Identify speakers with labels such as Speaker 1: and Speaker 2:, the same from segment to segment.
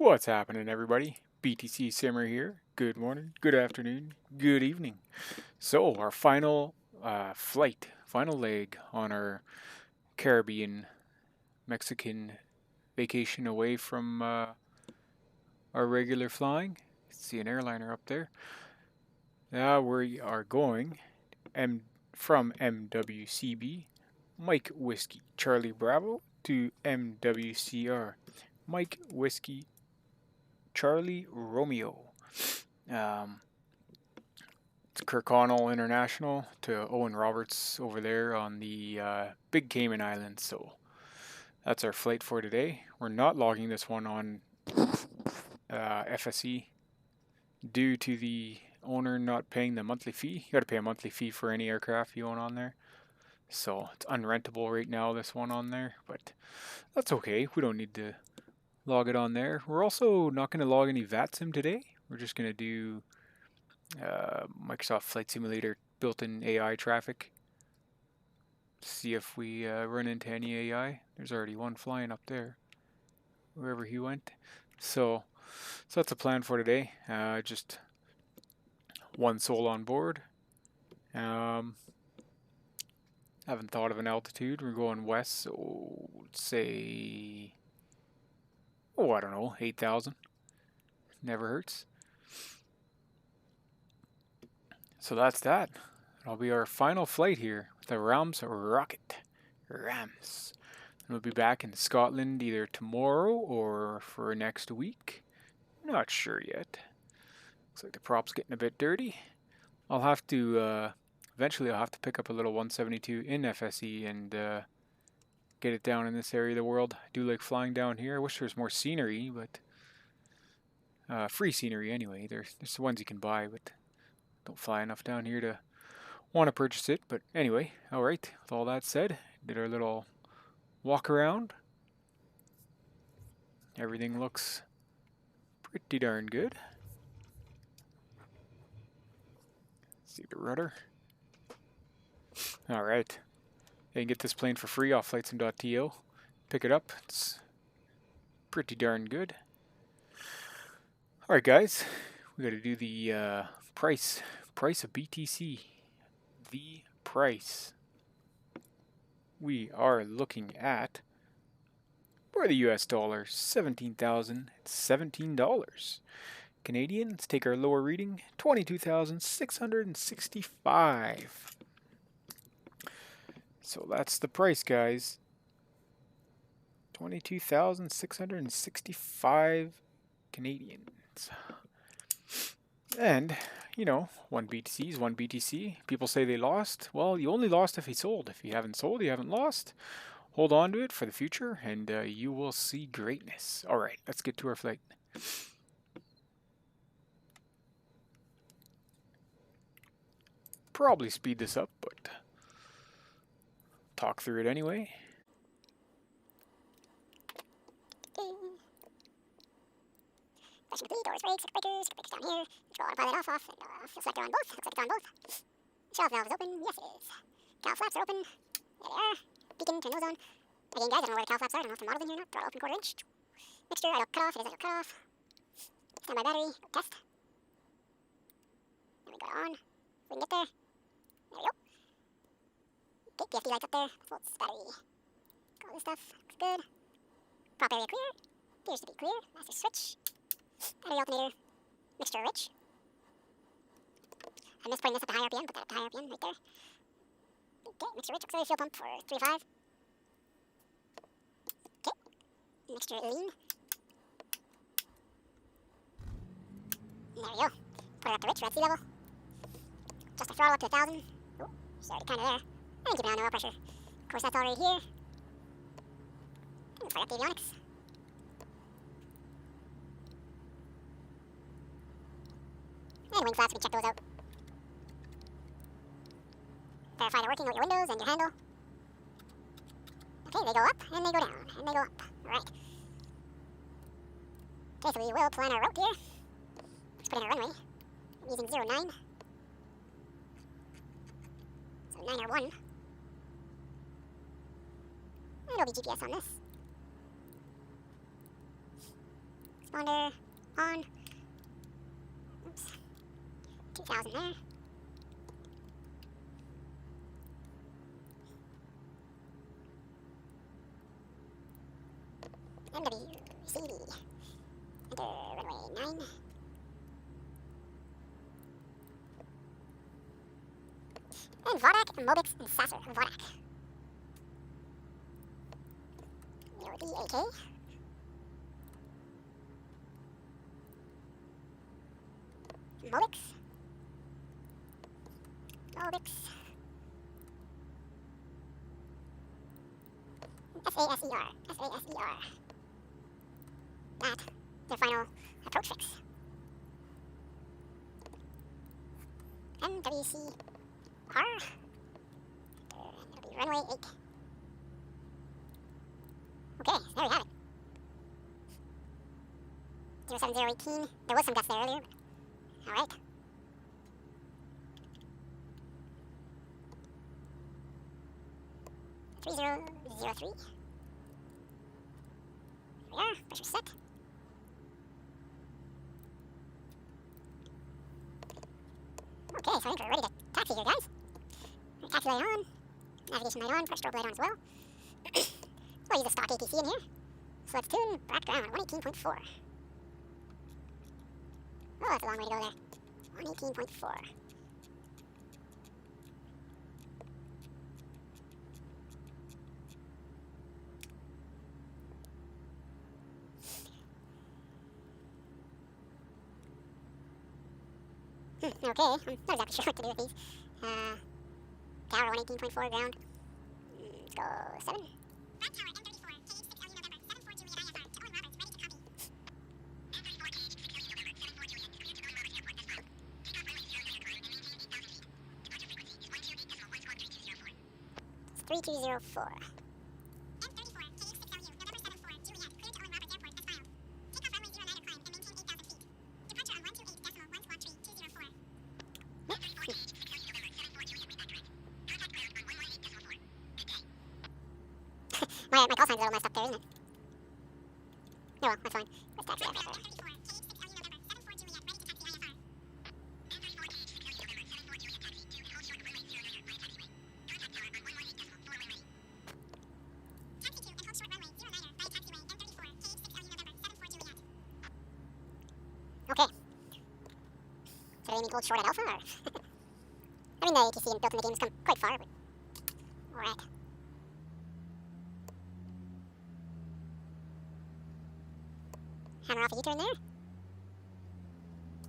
Speaker 1: What's happening, everybody? BTC Simmer here. Good morning, good afternoon, good evening. So, our final flight, final leg on our Caribbean Mexican vacation away from our regular flying. See an airliner up there. Now we are going M from MWCB, Mike Whiskey Charlie Bravo, to MWCR, Mike Whiskey Charlie Romeo. Um, to Kirkconnell International to Owen Roberts over there on the Big Cayman Islands. So that's our flight for today. We're not logging this one on FSE due to the owner not paying the monthly fee. You got to pay a monthly fee for any aircraft you own on there. So it's unrentable right now, this one on there, but that's okay. We don't need to log it on there. We're also not going to log any VATSIM today. We're just going to do Microsoft Flight Simulator built-in AI traffic. See if we run into any AI. There's already one flying up there, wherever he went. So that's a plan for today. Just one soul on board. Haven't thought of an altitude. We're going west, so let's say, I don't know, 8,000. Never hurts. So that's that. It'll be our final flight here with the Reims rocket. Reims. And we'll be back in Scotland either tomorrow or for next week. Not sure yet. Looks like the prop's getting a bit dirty. I'll have to, eventually I'll have to pick up a little 172 in FSE and get it down in this area of the world. I do like flying down here. I wish there was more scenery, but free scenery anyway. There's the ones you can buy, but don't fly enough down here to want to purchase it. But anyway, alright, with all that said, did our little walk around. Everything looks pretty darn good. See the rudder. Alright. You can get this plane for free off flightsim.to. Pick it up. It's pretty darn good. Alright guys, we gotta do the price of BTC. The price. We are looking at, for the US dollar, $17,017. Canadian, let's take our lower reading, 22,665. So that's the price, guys. 22,665 Canadians. And, you know, one BTC is one BTC. People say they lost. Well, you only lost if you sold. If you haven't sold, you haven't lost. Hold on to it for the future, and you will see greatness. All right, let's get to our flight. Probably speed this up, but talk through it anyway.
Speaker 2: Pressing the key, doors, brakes, breakers down here. Control autopilot off, and selector on both. Looks like it's on both. Shelf valve is open. Yes, it is. Cowl flaps are open. There they are. Beacon, turn those on. Again, guys, I don't know where the cowl flaps are. I don't know if the model's in here or not. Throttle open 1/4 inch. Mixture, idle cutoff. It is idle cutoff. Standby battery. Test. Then we go on. We can get there. There we go. Okay, PFD lights up there. Volts, battery. All this stuff. Looks good. Prop area clear. Appears to be clear. Master switch. Battery alternator. Mixture rich. I missed putting this at the high RPM. Put that at the high RPM right there. Okay, mixture rich. Auxiliary fuel pump for 3 to 5. Okay. Mixture lean. There we go. Put it up to rich. We're at sea level. Just the throttle up to 1,000. Oh, it's already kind of there. And keep it on the oil pressure. Of course, that's already here. And forget the avionics. And wing flaps, we can check those out. Verify they're working with your windows and your handle. Okay, they go up, and they go down, and they go up. Alright. Okay, so we will plan our route here. Let's put in a runway. I'm using 09. So 9 or 1. And it'll be GPS on this. Responder on. Oops. 2000 there. MWCD. Enter runway 9. And Vodak, and Mobix, and Sasser. Vodak. DAK. Mobix. Mobix. SASER. SASER. That. The final approach fix. MWCR. That'll be runway 8. Okay, so there we have it. 07018. There was some dust there earlier. Alright. Three zero zero three. There we are. Pressure set. Okay, so I think we're ready to taxi here, guys. Taxi light on. Navigation light on. Put strobe light on as well. We'll use a stock APC in here. So let's tune Brac ground 118.4. Oh, that's a long way to go there. 118.4. Okay, I'm not exactly sure what to do with these. Tower 118.4 ground. Let's go 7. Brac Tower M34, KH6LU November, 742 Juliet IFR, to Owen Roberts, ready to copy. M34 KH6LU November, 742 Juliet, clear to Owen Roberts Airport, that's fine. Take off runway 0 clear and maintain 8,000 feet. Departure frequency is 128.1 squad 3204. 3204. M34 KH6LU November 74 Juliet, clear to Owen Roberts Airport, that's fine. Take off runway 09 or climb and maintain 8,000 feet. Departure on 128.1 squad 3204. M34 KH6LU November 74 Juliet, read that correct. Contact ground on 118.4. Good day. My call sign's a little messed up there, isn't it? Oh well, that's fine. Let's taxi out after. Okay. So do they mean hold short at alpha, or? I mean, the ATC built in the game has come quite far, but... Alright. Hammer off a U-turn there.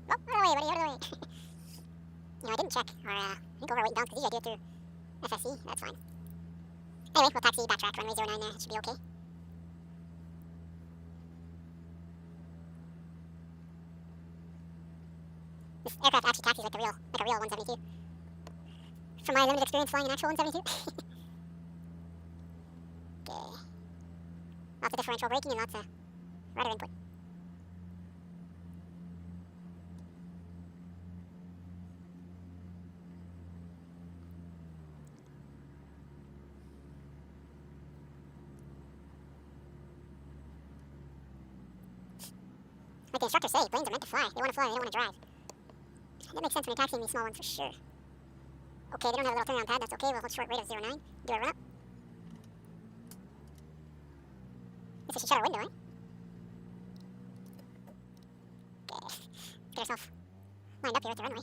Speaker 2: Oh, out of the way, buddy, out of the way. I didn't check, or, I think over weight and bounce, because usually I do it through FSC, that's fine. Anyway, we'll taxi backtrack, runway 09 there, it should be okay. This aircraft actually taxis like a real 172. From my limited experience flying an actual 172. Okay. Lots of differential braking and lots of rudder input. Like the instructors say, planes are meant to fly. They want to fly, they don't want to drive. That makes sense when you're taxiing these small ones for sure. Okay, they don't have a little turnaround pad, that's okay. We'll hold short rate of 09. Do a run up. Guess we should shut our window, eh? Okay. Get ourselves lined up here at the runway.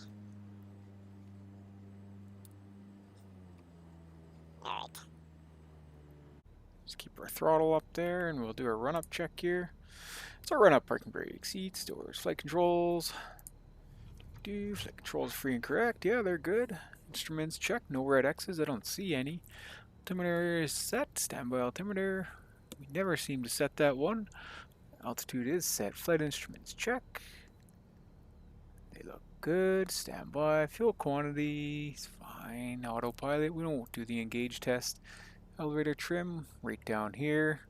Speaker 2: Alright.
Speaker 1: Just keep our throttle up there and we'll do a run-up check here. So run up, parking brake, seats, doors, flight controls. Flight controls free and correct. Yeah, they're good. Instruments check. No red X's. I don't see any. Altimeter is set. Standby altimeter. We never seem to set that one. Altitude is set. Flight instruments check. They look good. Standby. Fuel quantity is fine. Autopilot. We won't do the engage test. Elevator trim. Right down here.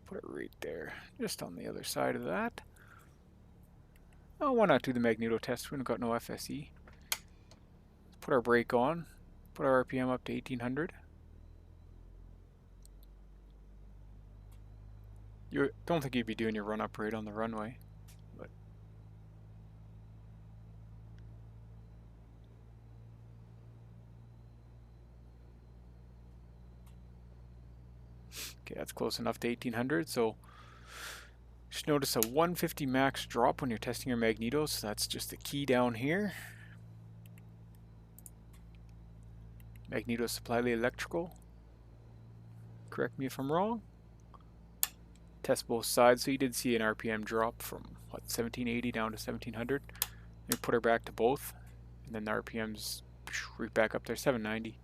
Speaker 1: Put it right there. Just on the other side of that. Oh, why not do the magneto test? We've got no FSE. Put our brake on. Put our RPM up to 1800. You don't think you'd be doing your run up right on the runway, but okay, that's close enough to 1800. So just notice a 150 max drop when you're testing your magnetos. So that's just the key down here. Magneto supply the electrical. Correct me if I'm wrong. Test both sides. So you did see an RPM drop from what 1780 down to 1700. You put her back to both, and then the RPMs right back up there 790.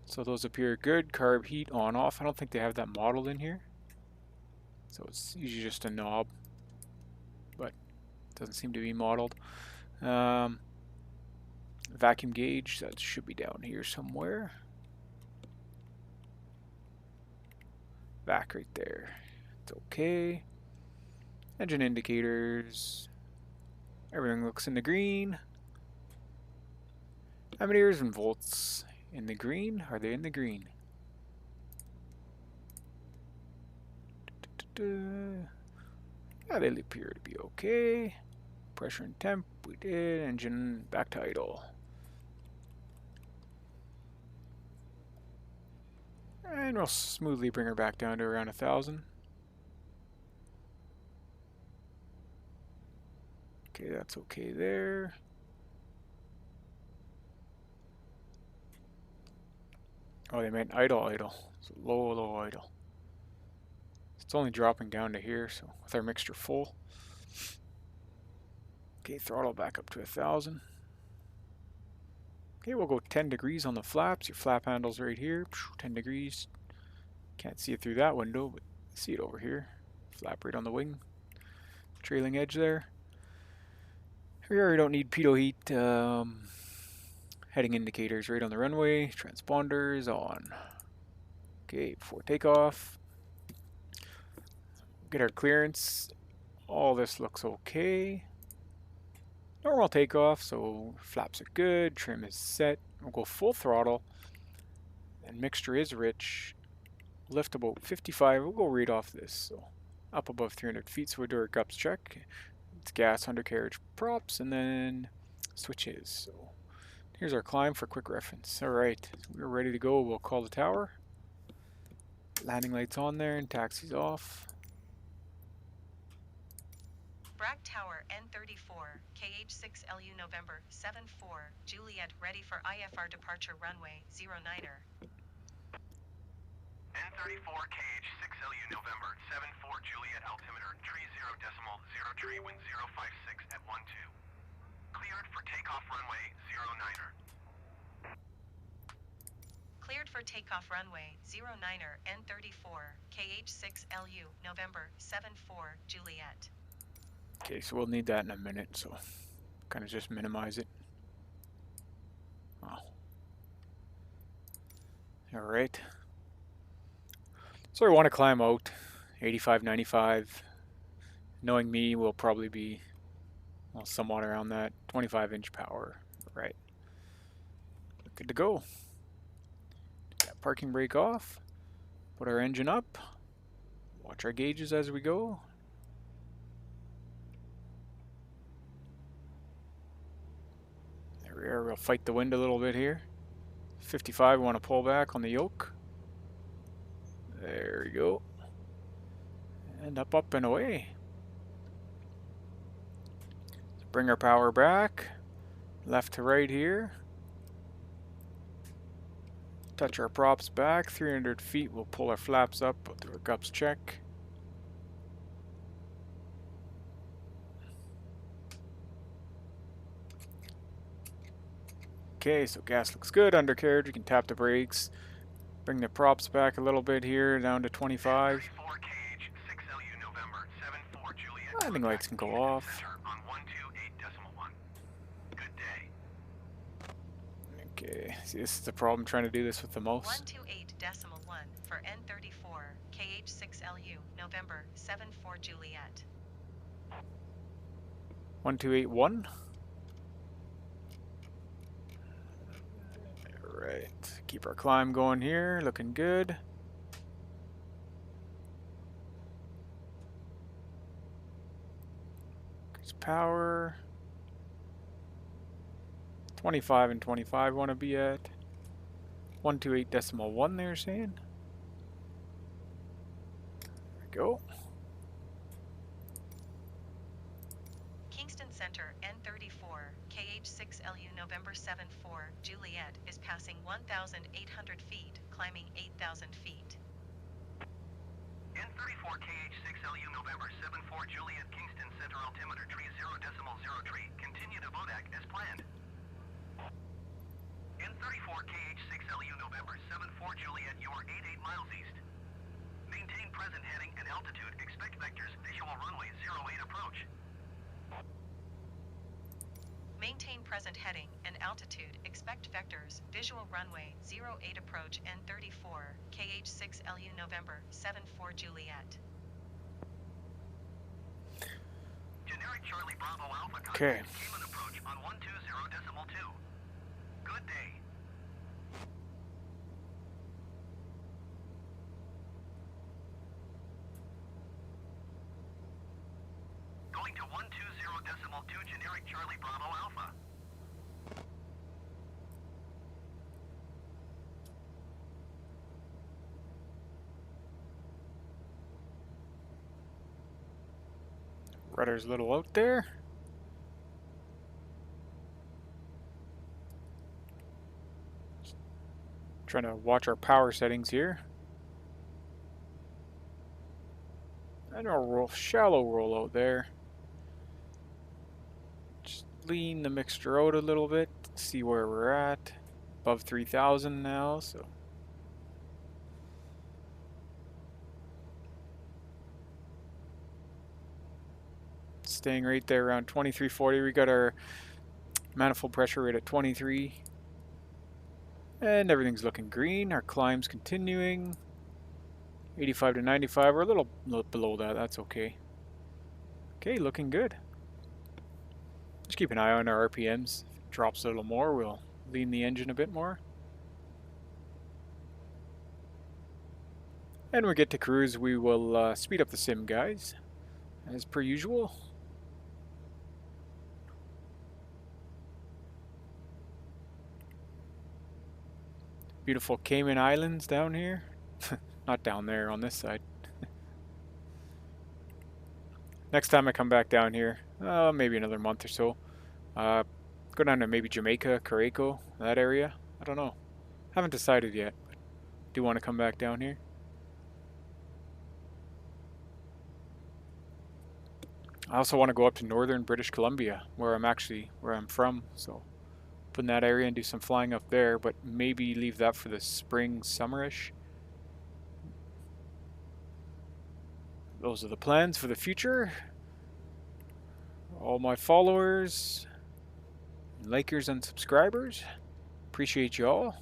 Speaker 1: So those appear good. Carb heat on off. I don't think they have that modeled in here. So it's usually just a knob, but it doesn't seem to be modeled. Vacuum gauge, that should be down here somewhere. Vac right there. It's okay. Engine indicators. Everything looks in the green. Amperes and volts in the green. Are they in the green? Yeah, they appear to be okay. Pressure and temp, we did. Engine back to idle. And we'll smoothly bring her back down to around 1,000. Okay, that's okay there. Oh, they meant idle. So low idle. It's only dropping down to here, so with our mixture full. Okay, throttle back up to 1,000. Okay, we'll go 10 degrees on the flaps. Your flap handle's right here. 10 degrees. Can't see it through that window, but see it over here. Flap right on the wing. Trailing edge there. Here we don't need pitot heat. Heading indicators right on the runway. Transponders on. Okay, before takeoff. Get our clearance. All this looks okay. Normal takeoff, so flaps are good. Trim is set. We'll go full throttle. And mixture is rich. Lift about 55. We'll go right off this. So up above 300 feet, so we'll do our gups check. It's gas, undercarriage, props, and then switches. So here's our climb for quick reference. Alright, we're ready to go. We'll call the tower. Landing lights on there and taxis off.
Speaker 3: Brac Tower N34, KH6LU November 74, Juliet ready for IFR departure runway 09er.
Speaker 4: N34 KH6LU November 74 Juliet altimeter 30.0 wind 056 at 12. Cleared for takeoff runway 09er.
Speaker 3: Cleared for takeoff runway 09er N34, KH6LU November 74 Juliet.
Speaker 1: Okay, so we'll need that in a minute, so kind of just minimize it. Wow. Alright. So I want to climb out 85, 95. Knowing me, we'll probably be well, somewhat around that 25-inch power. Right. Good to go. Get that parking brake off. Put our engine up. Watch our gauges as we go. There we are. We'll fight the wind a little bit here. 55, we want to pull back on the yoke. There we go. And up and away. Bring our power back. Left to right here. Touch our props back. 300 feet, we'll pull our flaps up. We'll do our gups check. Okay, so gas looks good. Undercarriage, you can tap the brakes. Bring the props back a little bit here, down to 25. Landing lights can go off. Okay, see, this is the problem trying to do this with the mouse.
Speaker 3: 128.1 for N34, KH6LU November 74 Juliet.
Speaker 1: 1281. Alright, keep our climb going here, looking good. power. 25 and 25 want to be at. 128.1 they're saying. There we go.
Speaker 3: Kingston Center N34, KH6LU November 74, Juliet is passing 1,800 feet, climbing 8,000 feet.
Speaker 4: N34 KH6LU November 74 Juliet Kingston Center altimeter tree 0.0 continue to Bodak as planned. N34 KH6LU November 74 Juliet you are 88 miles east. Maintain present heading and altitude, expect vectors, visual runway 08 approach.
Speaker 3: Maintain present heading and altitude, expect vectors, visual runway 08 approach N34, KH6LU November 74 Juliet.
Speaker 4: Generic Charlie Bravo Alpha
Speaker 1: Okay.
Speaker 4: contact Cayman approach on 120.2. Good day. Going to 120.2 generic Charlie Bravo Alpha.
Speaker 1: Rudder's a little out there. Trying to watch our power settings here. And our shallow roll out there. Just lean the mixture out a little bit. See where we're at. Above 3,000 now, so. Staying right there around 2340. We got our manifold pressure rate at 23. And everything's looking green. Our climb's continuing. 85 to 95. We're a little below that. That's okay. Okay, looking good. Just keep an eye on our RPMs. If it drops a little more, we'll lean the engine a bit more. And when we get to cruise, we will speed up the sim, guys, as per usual. Beautiful Cayman Islands down here. Not down there, on this side. Next time I come back down here, maybe another month or so, go down to maybe Jamaica, Caraïco, that area. I don't know. Haven't decided yet, but do want to come back down here. I also want to go up to northern British Columbia, where I'm from, so put in that area and do some flying up there, but maybe leave that for the spring, summerish. Those are the plans for the future. All my followers, likers, and subscribers, appreciate you all.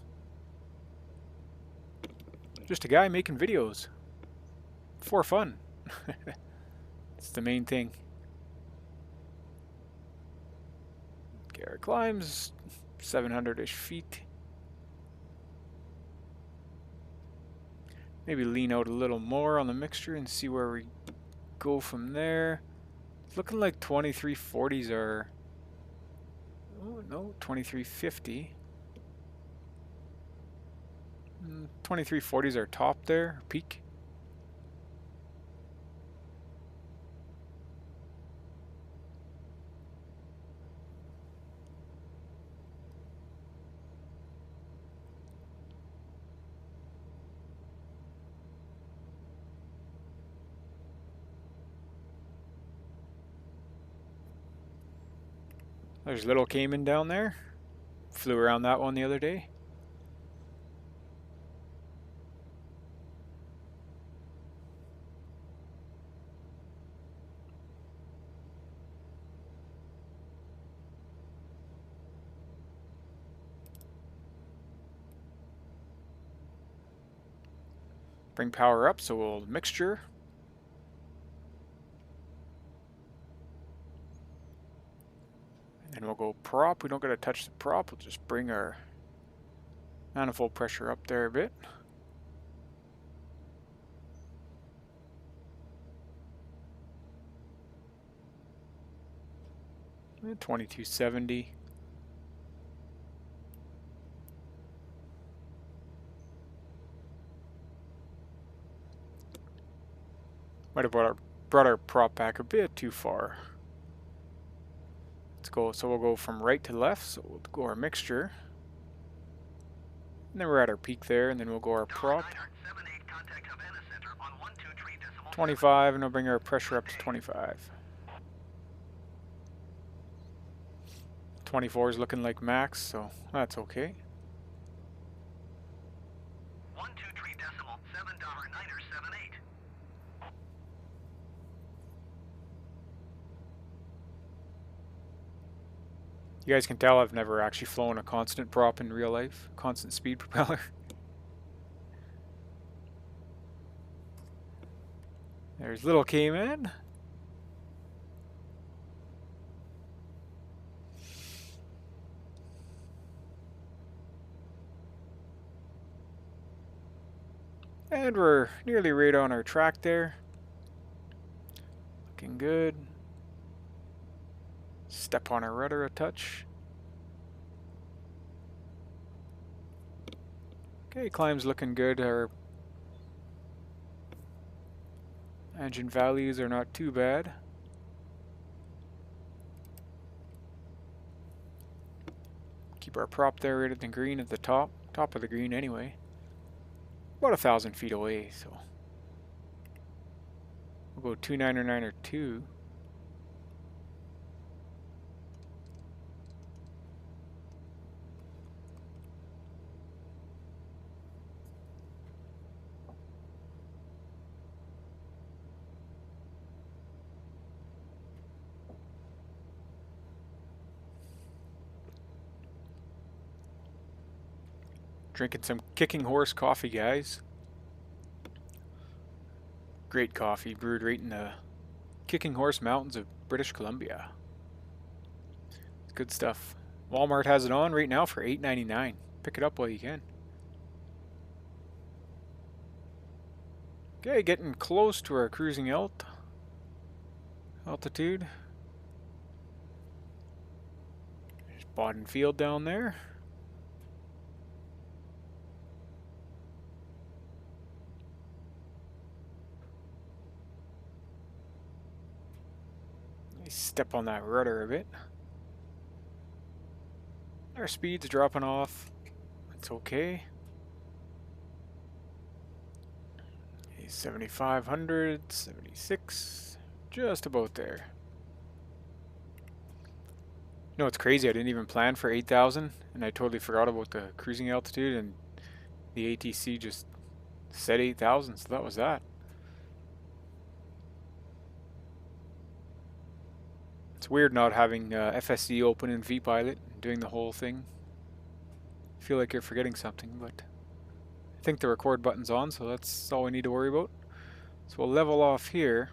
Speaker 1: Just a guy making videos for fun. It's the main thing. Okay, our climb's 700-ish feet. Maybe lean out a little more on the mixture and see where we go from there. It's looking like 2340s are... Oh, no, 2350. 2340s are top there, peak. There's little Cayman down there. Flew around that one the other day. Bring power up, so we'll mixture. And we'll go prop. We don't gotta touch the prop. We'll just bring our manifold pressure up there a bit. 2270. Might have brought our prop back a bit too far. Let's go. So we'll go from right to left. So we'll go our mixture. And then we're at our peak there, and then we'll go our prop. 25, and we'll bring our pressure up to 25. 24 is looking like max, so that's okay.
Speaker 4: 123.7.978.
Speaker 1: You guys can tell I've never actually flown a constant prop in real life, constant speed propeller. There's little Cayman. And we're nearly right on our track there. Looking good. Step on our rudder a touch. Okay, climb's looking good. Our engine values are not too bad. Keep our prop there right at the green at the top of the green anyway. About 1,000 feet away, so we'll go 299 or 2. Drinking some Kicking Horse coffee, guys. Great coffee, brewed right in the Kicking Horse Mountains of British Columbia. It's good stuff. Walmart has it on right now for $8.99. Pick it up while you can. Okay, getting close to our cruising altitude. There's Bodden Field down there. Step on that rudder a bit. Our speed's dropping off. That's okay. 7,500, 76, just about there. You know, it's crazy. I didn't even plan for 8,000, and I totally forgot about the cruising altitude, and the ATC just said 8,000, so that was that. It's weird not having FSC open in vPilot and doing the whole thing. I feel like you're forgetting something, but I think the record button's on, so that's all we need to worry about. So we'll level off here.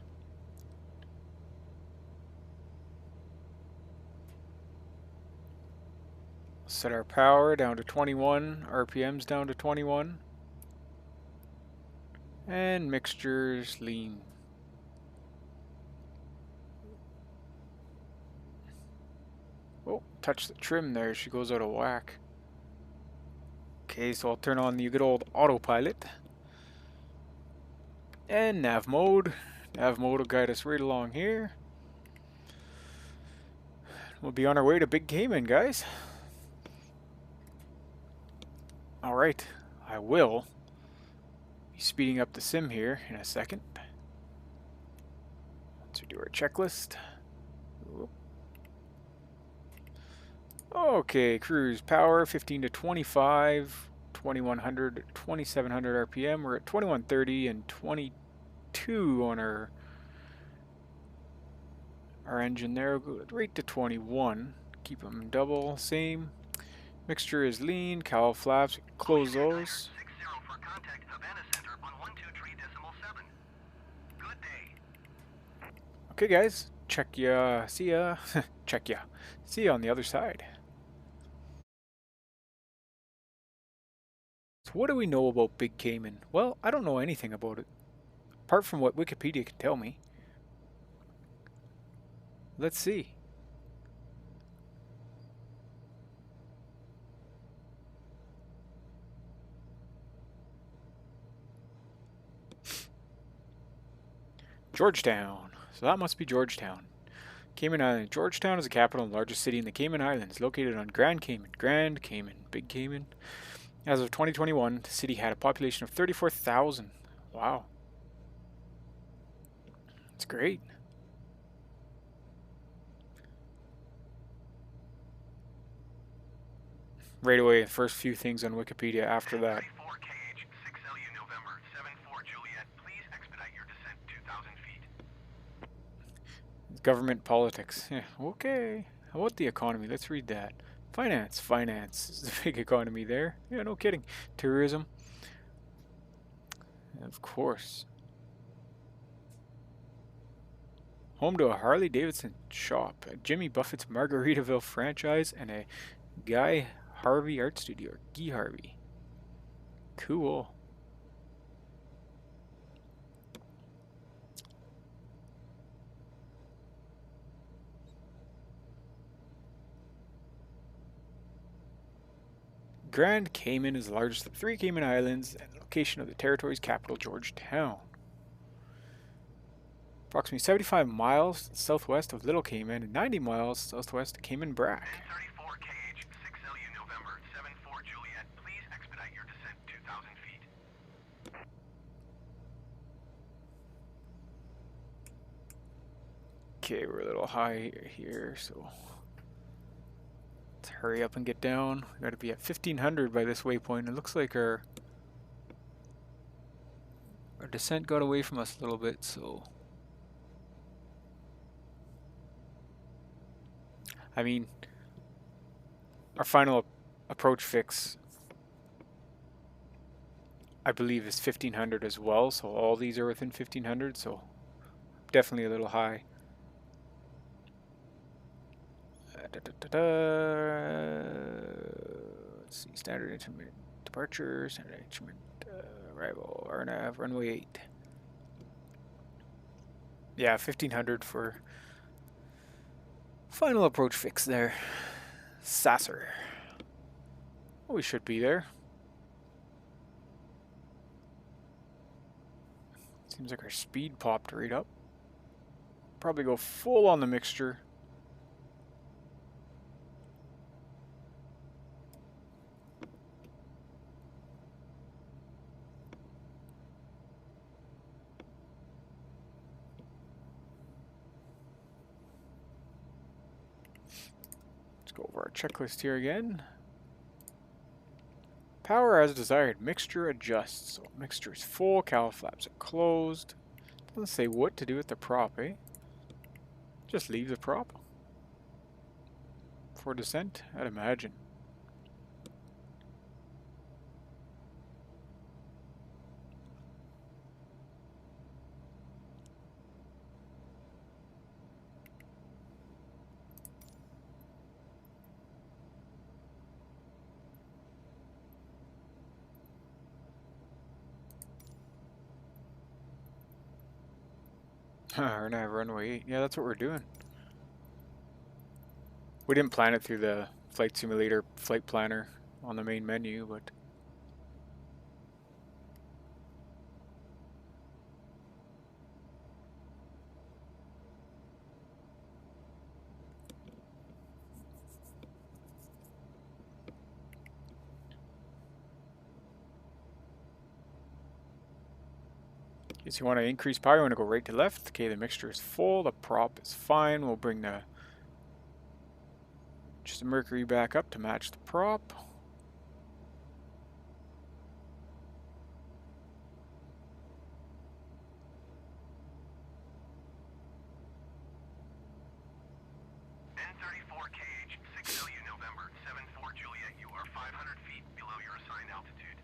Speaker 1: Set our power down to 21, RPMs down to 21. And mixtures lean. Oh, touch the trim there, she goes out of whack. Okay, so I'll turn on the good old autopilot. And nav mode. Nav mode will guide us right along here. We'll be on our way to Big Cayman, guys. Alright, I will be speeding up the sim here in a second. Let's do our checklist. Whoop. Okay, cruise power 15 to 25, 2100, 2700 RPM. We're at 2130 and 22 on our engine there. Go right to 21. Keep them double, same. Mixture is lean, cowl flaps, close those. Okay guys, check ya, see ya, check ya, see ya on the other side. So what do we know about Big Cayman? Well, I don't know anything about it, apart from what Wikipedia can tell me. Let's see. Georgetown. So that must be Georgetown. Cayman Island. Georgetown is the capital and largest city in the Cayman Islands, located on Grand Cayman. Grand Cayman. Big Cayman. As of 2021, the city had a population of 34,000. Wow. That's great. Right away, the first few things on Wikipedia after that.
Speaker 4: 34 KH 6LU November 74 Juliet. Please expedite your descent 2,000 feet.
Speaker 1: Government politics. Yeah, okay. How about the economy? Let's read that. Finance. Finance is the big economy there. Yeah, no kidding. Tourism. Of course. Home to a Harley Davidson shop, a Jimmy Buffett's Margaritaville franchise, and a Guy Harvey art studio, or Guy Harvey. Cool. Grand Cayman is the largest of the 3 Cayman Islands and the location of the territory's capital, Georgetown. Approximately 75 miles southwest of Little Cayman and 90 miles southwest of Cayman Brac.
Speaker 4: 34 KH 6LU November 74 Juliet. Please expedite your descent 2,000 feet.
Speaker 1: Okay, we're a little high here, so let's hurry up and get down. We gotta be at 1500 by this waypoint. It looks like our descent got away from us a little bit, so I mean, our final approach fix, I believe, is 1500 as well, so all these are within 1500, so definitely a little high. Let's see, standard instrument departure, standard instrument arrival, RNAV, runway 8. Yeah, 1500 for final approach fix there. Sasser. Oh, we should be there. Seems like our speed popped right up. Probably go full on the mixture. Go over our checklist here again. Power as desired. Mixture adjusts. So mixture is full. Cowl flaps are closed. Doesn't say what to do with the prop, eh? Just leave the prop. For descent, I'd imagine. We're gonna have runway 8. Yeah, that's what we're doing. We didn't plan it through the flight simulator flight planner on the main menu, but in case you want to increase power, you want to go right to left. Okay, the mixture is full, the prop is fine. We'll bring the just the Mercury back up to match the prop.
Speaker 4: N34 KH 6LU November 74 Juliet. You are 500 feet below your assigned altitude.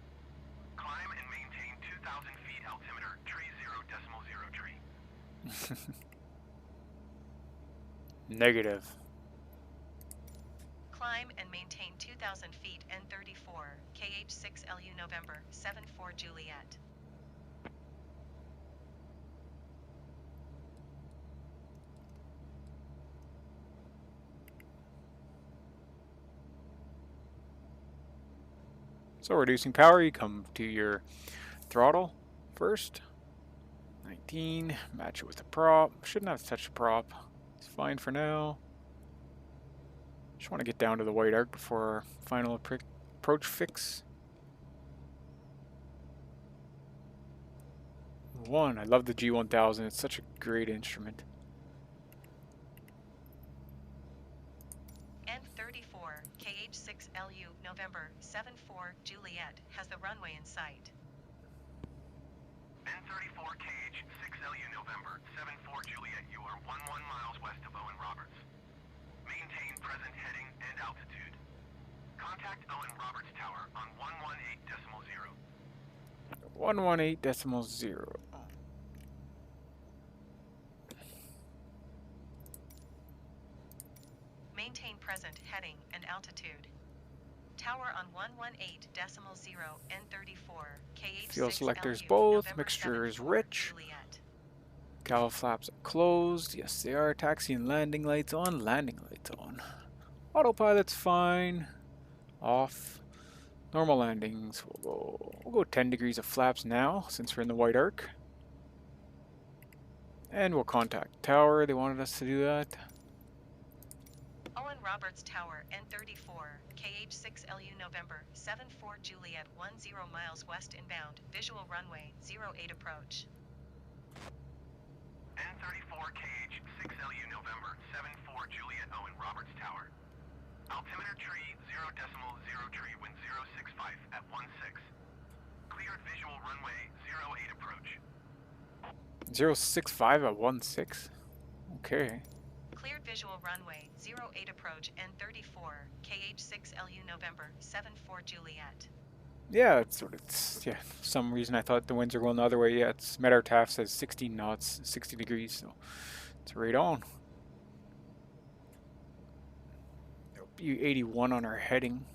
Speaker 4: Climb and maintain 2,000 feet altimeter. Tree 0.0 tree.
Speaker 1: Negative.
Speaker 3: Climb and maintain 2,000 feet N34, KH6LU November 74 Juliet.
Speaker 1: So reducing power, you come to your throttle first. 19, match it with the prop. Shouldn't have to touch the prop. It's fine for now. Just want to get down to the white arc before our final approach fix. 1, I love the G1000. It's such a great instrument.
Speaker 3: N34, KH6LU, November 74, Juliet, has the runway in sight.
Speaker 4: N34 KH6LU November 74 Juliet, you are 11 miles west of Owen Roberts. Maintain present heading and altitude. Contact Owen Roberts Tower on 118.0.
Speaker 1: 118.0.
Speaker 3: Maintain present heading and altitude. Tower on 118.0 N34, KH6LU,
Speaker 1: Fuel selectors both.
Speaker 3: November
Speaker 1: Mixture is
Speaker 3: 74,
Speaker 1: rich.
Speaker 3: Juliet.
Speaker 1: Cowl flaps are closed. Yes, they are. Taxi and landing lights on. Landing lights on. Autopilot's fine. Off. Normal landings. We'll go 10 degrees of flaps now since we're in the white arc. And we'll contact tower. They wanted us to do that.
Speaker 3: Owen Roberts Tower, N34, KH6LU, November 74, Juliet, 10 miles west inbound. Visual runway 08 approach.
Speaker 4: N34 KH6LU November 74 Juliet Owen Roberts Tower. Altimeter tree 0.0 tree wind 065 at 16. Cleared visual runway 08 approach.
Speaker 1: 065 at 16. Okay.
Speaker 3: Cleared visual runway 08 approach N34, KH6LU, November 74, Juliet.
Speaker 1: Yeah, it's yeah. For some reason I thought the winds are going the other way. Yeah, it's Medartaf says 16 knots, 60 degrees, so it's right on. It'll be 81 on our heading.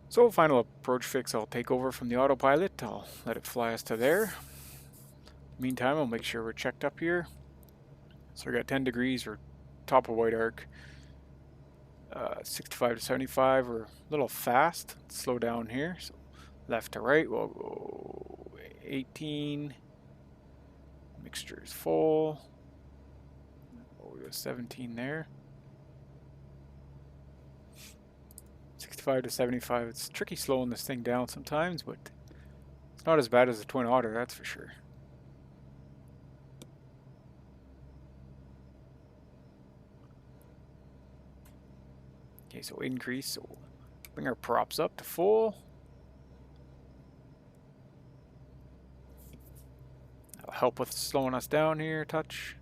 Speaker 1: So final approach fix, I'll take over from the autopilot. I'll let it fly us to there. Meantime, I'll make sure we're checked up here. So we got 10 degrees, we're top of white arc. 65 to 75, we're a little fast. Let's slow down here. So left to right, we'll go 18. Mixture is full. We go 17 there. 65 to 75. It's tricky slowing this thing down sometimes, but it's not as bad as the Twin Otter, that's for sure. Okay, so increase. So bring our props up to full. That'll help with slowing us down here a touch.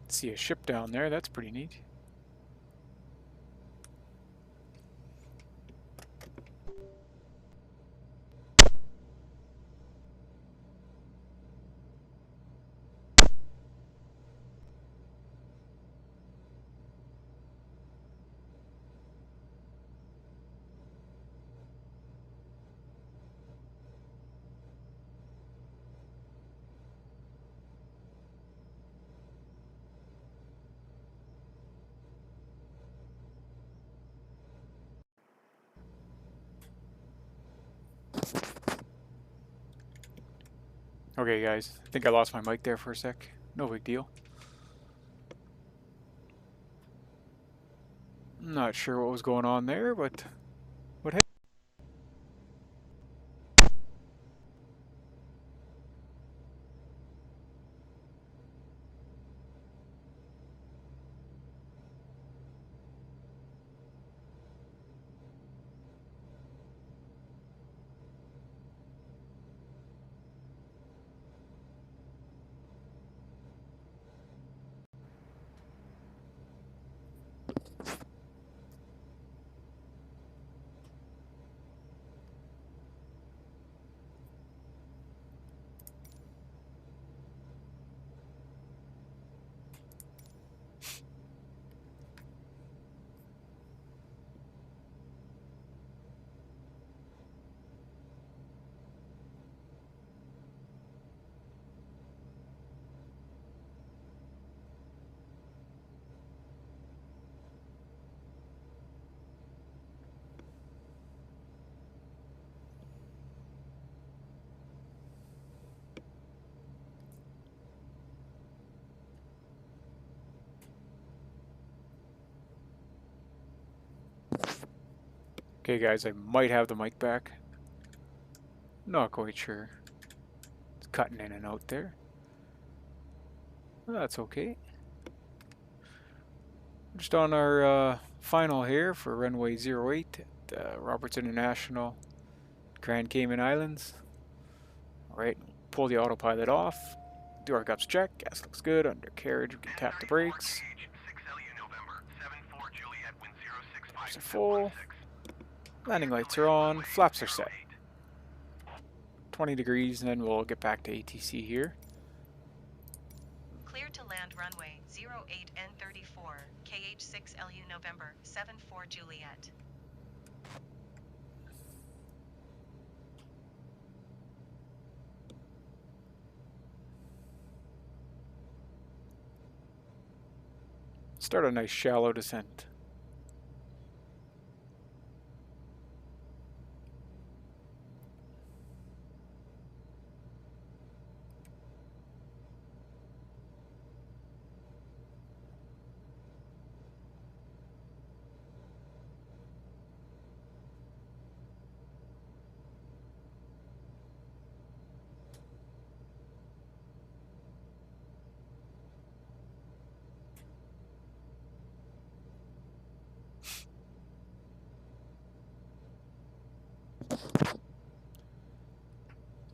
Speaker 1: See a ship down there, that's pretty neat. Okay guys, I think I lost my mic there for a sec. No big deal. I'm not sure what was going on there, but what happened? Okay, guys, I might have the mic back. Not quite sure. It's cutting in and out there. Well, that's okay. Just on our final here for runway 08 at Roberts International, Grand Cayman Islands. Alright, pull the autopilot off. Do our gups check. Gas looks good. Undercarriage, we can tap the brakes. Tires are full. Landing lights are on. Flaps are set. 20 degrees, and then we'll get back to ATC here.
Speaker 3: Cleared to land runway 08N34, KH6LU November 74 Juliet.
Speaker 1: Start a nice shallow descent.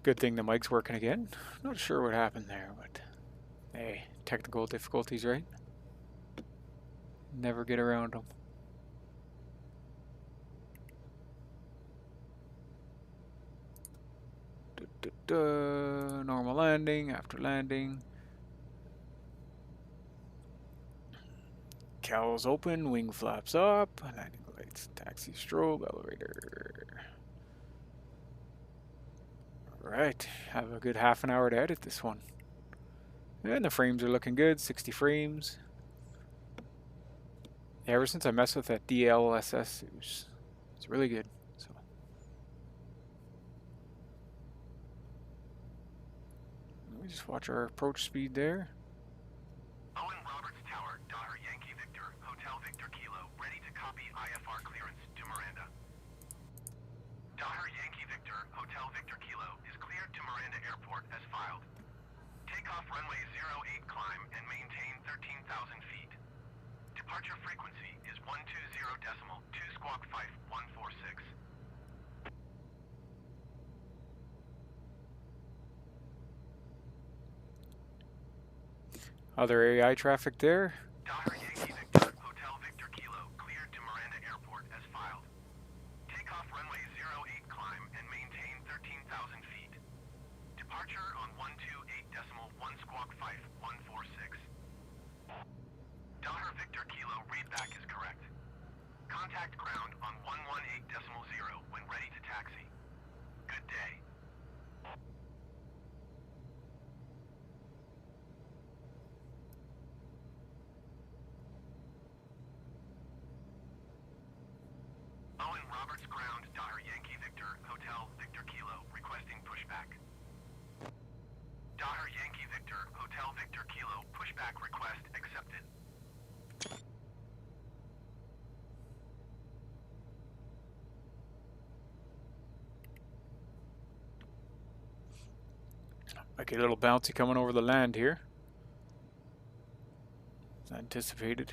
Speaker 1: Good thing the mic's working again. Not sure what happened there, but hey, technical difficulties, right? Never get around them. Normal landing, after landing. Cowls open, wing flaps up, landing lights, taxi strobe, elevator. Alright, have a good half an hour to edit this one. And the frames are looking good, 60 frames. Yeah, ever since I messed with that DLSS, it's really good. So let me just watch our approach speed there.
Speaker 4: Owen Roberts Tower, Daughter Yankee Victor, Hotel Victor Kilo, ready to copy IFR clearance to Miranda. Daughter Yankee Victor, Hotel Victor Kilo, is cleared to Miranda Airport as filed. Takeoff runway 08 climb and maintain 13,000 feet. Departure frequency is 120.2 squawk 5146.
Speaker 1: Other AI traffic there.
Speaker 4: Daughter Yankee Victor, Hotel Victor Kilo, cleared to Miranda Airport as filed. Takeoff runway 08 climb and maintain 13,000 feet. Departure on 128.1 squawk 5146. Daughter Victor Kilo, readback is correct. Contact ground on 118.0 when ready to taxi. Good day. Owen Roberts ground, Daughter Yankee Victor, Hotel Victor Kilo, requesting pushback. Daughter Yankee Victor, Hotel Victor Kilo, pushback request accepted.
Speaker 1: Like a little bouncy coming over the land here. As anticipated.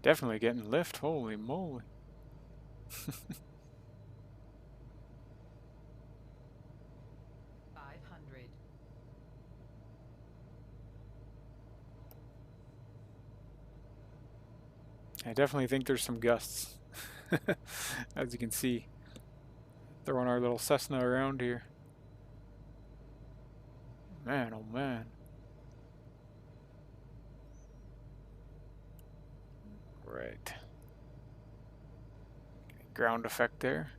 Speaker 1: Definitely getting lift. Holy moly.
Speaker 5: 500.
Speaker 1: I definitely think there's some gusts. As you can see. Throwing our little Cessna around here. Man, oh man. Right. ground effect there.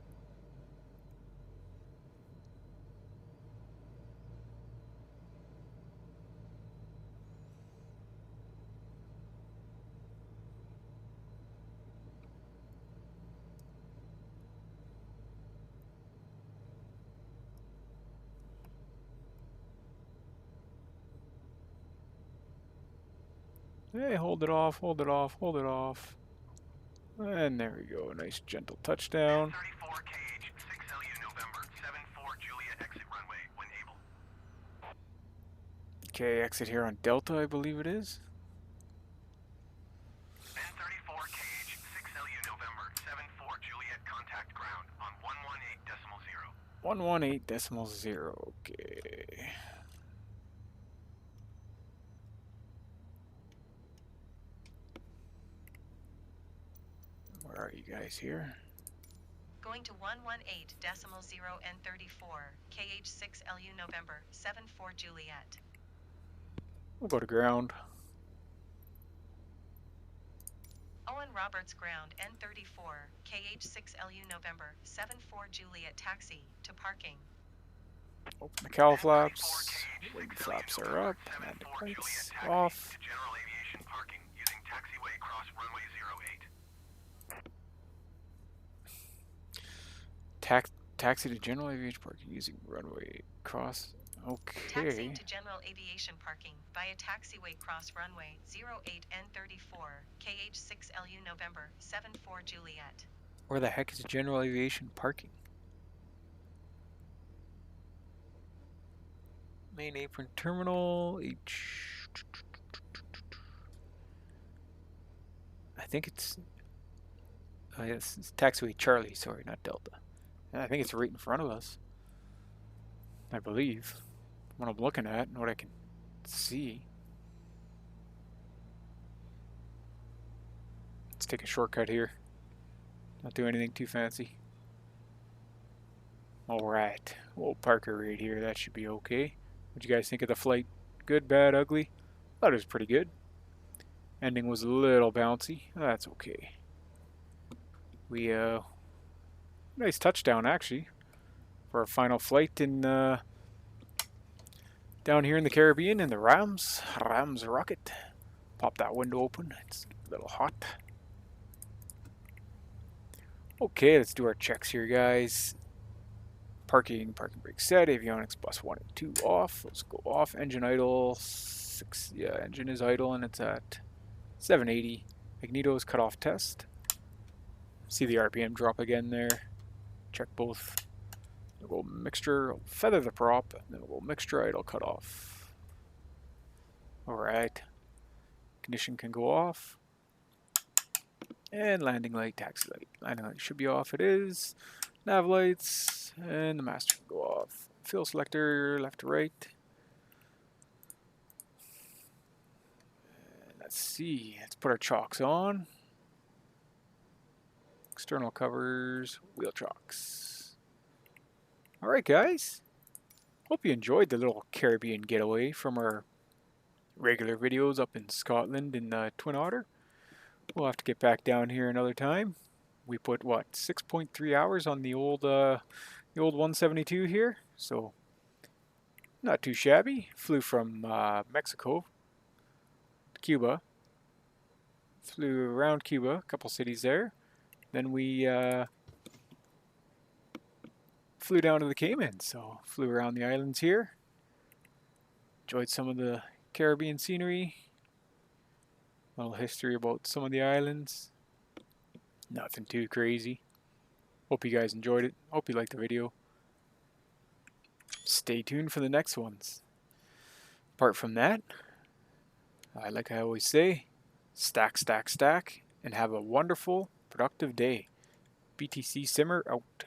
Speaker 1: Hey, hold it off, hold it off, hold it off. And there we go, nice gentle touchdown.
Speaker 4: 34 KH 6LU November 74 Juliet exit runway when able.
Speaker 1: Okay, exit here on Delta, I believe it is.
Speaker 4: 34 KH 6LU November 74 Juliet contact ground on 118.0.
Speaker 1: 118.0, okay. Where are you guys here?
Speaker 3: Going to 118.0 and 34, KH6LU November 74 Juliet.
Speaker 1: We'll go to ground.
Speaker 3: Owen Roberts ground N34, KH6LU November 74 Juliet taxi to parking.
Speaker 1: Open the cowl flaps. Wing flaps are up. Landing lights off.
Speaker 4: To general aviation parking using taxiway cross runway 08.
Speaker 1: Taxi to general aviation parking using runway cross.
Speaker 3: Taxiing
Speaker 1: Okay.
Speaker 3: to general aviation parking via taxiway cross runway 08 N34, KH6LU November 74 Juliet.
Speaker 1: Where the heck is general aviation parking? Main apron terminal H. I think it's. Oh, yes, it's taxiway Charlie. Sorry, not Delta. And I think it's right in front of us. I believe. What I'm looking at and what I can see. Let's take a shortcut here. Not do anything too fancy. Alright. We'll park her right here. That should be okay. What'd you guys think of the flight? Good, bad, ugly? Thought it was pretty good. Ending was a little bouncy. That's okay. We, nice touchdown actually. For our final flight in, down here in the Caribbean in the Reims rocket. Pop that window open. It's a little hot. Okay, let's do our checks here, guys. Parking brake set, avionics bus 1 and 2 off. Let's go off. Engine idle 6. Yeah, engine is idle and it's at 780. Magnetos cut off test. See the RPM drop again there. Check both. We'll go mixture, feather the prop, and then we'll go mixture idle cut off. Alright. Ignition can go off. And landing light, taxi light. Landing light should be off. It is. Nav lights, and the master can go off. Fuel selector, left to right. And let's see. Let's put our chocks on. External covers, wheel chocks. Alright, guys. Hope you enjoyed the little Caribbean getaway from our regular videos up in Scotland in Twin Otter. We'll have to get back down here another time. We put what 6.3 hours on the old 172 here, so not too shabby. Flew from Mexico to Cuba. Flew around Cuba, a couple cities there. Then we flew down to the Cayman, so flew around the islands here. Enjoyed some of the Caribbean scenery. A little history about some of the islands. Nothing too crazy. Hope you guys enjoyed it. Hope you liked the video. Stay tuned for the next ones. Apart from that, like I always say, stack, stack, stack, and have a wonderful, productive day. BTC Simmer out.